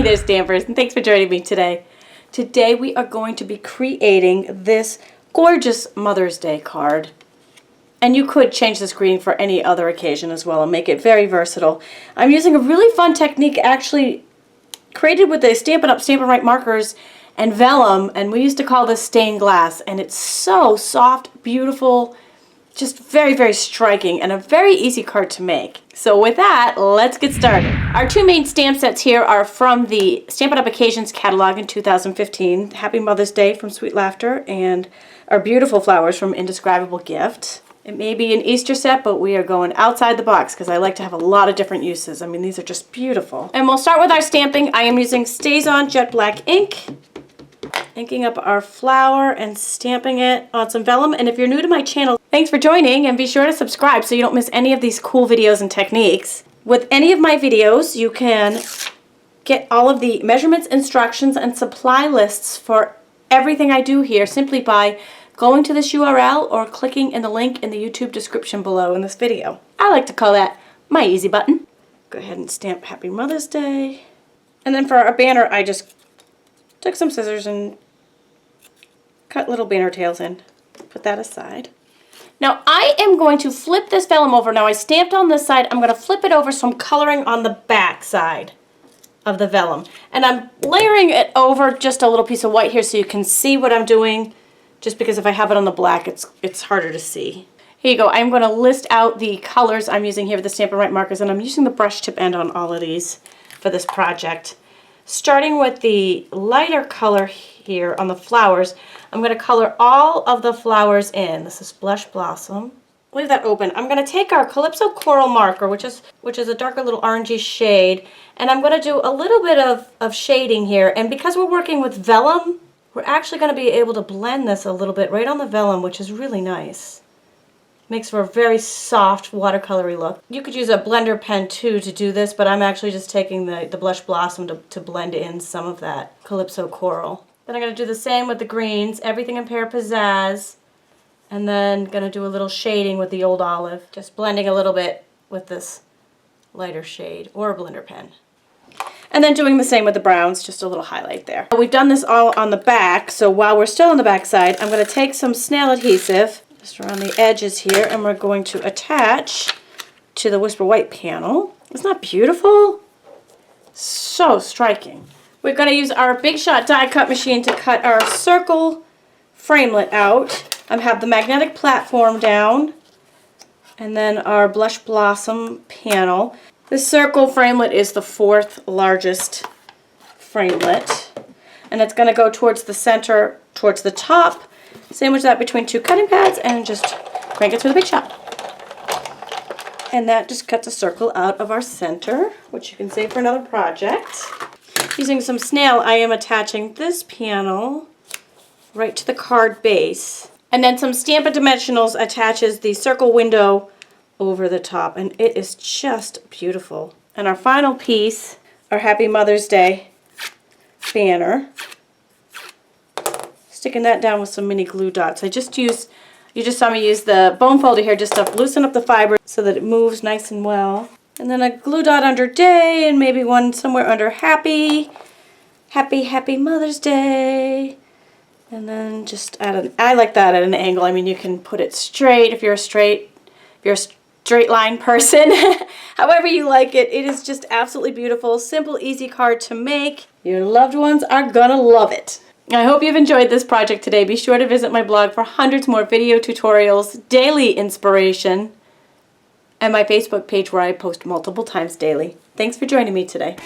Hey there, Stampers, and thanks for joining me today. Today we are going to be creating this gorgeous Mother's Day card. And you could change this greeting for any other occasion as well and make it very versatile. I'm using a really fun technique actually created with the Stampin' Up! Stampin' Right markers and vellum, and we used to call this stained glass, and it's so soft, beautiful, just very, very striking, and a very easy card to make. So with that, let's get started. Our two main stamp sets here are from the Stampin' Up! Occasions catalog in 2015, Happy Mother's Day from Sweet Laughter, and our Beautiful Flowers from Indescribable Gift. It may be an Easter set, but we are going outside the box because I like to have a lot of different uses. I mean, these are just beautiful. And we'll start with our stamping. I am using StazOn Jet Black ink, inking up our flower and stamping it on some vellum. And if you're new to my channel, thanks for joining, and be sure to subscribe so you don't miss any of these cool videos and techniques. With any of my videos, you can get all of the measurements, instructions, and supply lists for everything I do here simply by going to this URL or clicking in the link in the YouTube description below in this video. I like to call that my easy button. Go ahead and stamp Happy Mother's Day. And then for our banner, I just took some scissors and cut little banner tails in. Put that aside. Now I am going to flip this vellum over. Now I stamped on this side. I'm going to flip it over so I'm coloring on the back side of the vellum. And I'm layering it over just a little piece of white here so you can see what I'm doing. Just because if I have it on the black, it's harder to see. Here you go. I'm going to list out the colors I'm using here with the Stampin' Right markers, and I'm using the brush tip end on all of these for this project. Starting with the lighter color here on the flowers, I'm going to color all of the flowers in. This is Blush Blossom. Leave that open. I'm going to take our Calypso Coral marker, which is a darker little orangey shade, and I'm going to do a little bit of shading here. And because we're working with vellum, we're actually going to be able to blend this a little bit right on the vellum, which is really nice. Makes for a very soft watercolory look. You could use a blender pen too to do this, but I'm actually just taking the Blush Blossom to blend in some of that Calypso Coral. Then I'm going to do the same with the greens, everything in Pear Pizzazz, and then going to do a little shading with the Old Olive, just blending a little bit with this lighter shade or a blender pen. And then doing the same with the browns, just a little highlight there. We've done this all on the back, so while we're still on the back side, I'm going to take some snail adhesive just around the edges here, and we're going to attach to the Whisper White panel. Isn't that beautiful? So striking. We're going to use our Big Shot die cut machine to cut our circle framelit out. I have the magnetic platform down, and then our Blush Blossom panel. This circle framelit is the 4th largest framelit, and it's going to go towards the center, towards the top. Sandwich that between 2 cutting pads and just crank it through the Big Shot. And that just cuts a circle out of our center, which you can save for another project. Using some snail, I am attaching this panel right to the card base. And then some Stampin' Dimensionals attaches the circle window over the top, and it is just beautiful. And our final piece, our Happy Mother's Day banner, sticking that down with some mini glue dots. You just saw me use the bone folder here just to loosen up the fiber so that it moves nice and well. And then a glue dot under day, and maybe one somewhere under happy Mother's Day. And then just I like that at an angle. I mean, you can put it straight if you're a straight line person. However you like it. It is just absolutely beautiful. Simple, easy card to make. Your loved ones are gonna love it. I hope you've enjoyed this project today. Be sure to visit my blog for hundreds more video tutorials, daily inspiration, and my Facebook page where I post multiple times daily. Thanks for joining me today.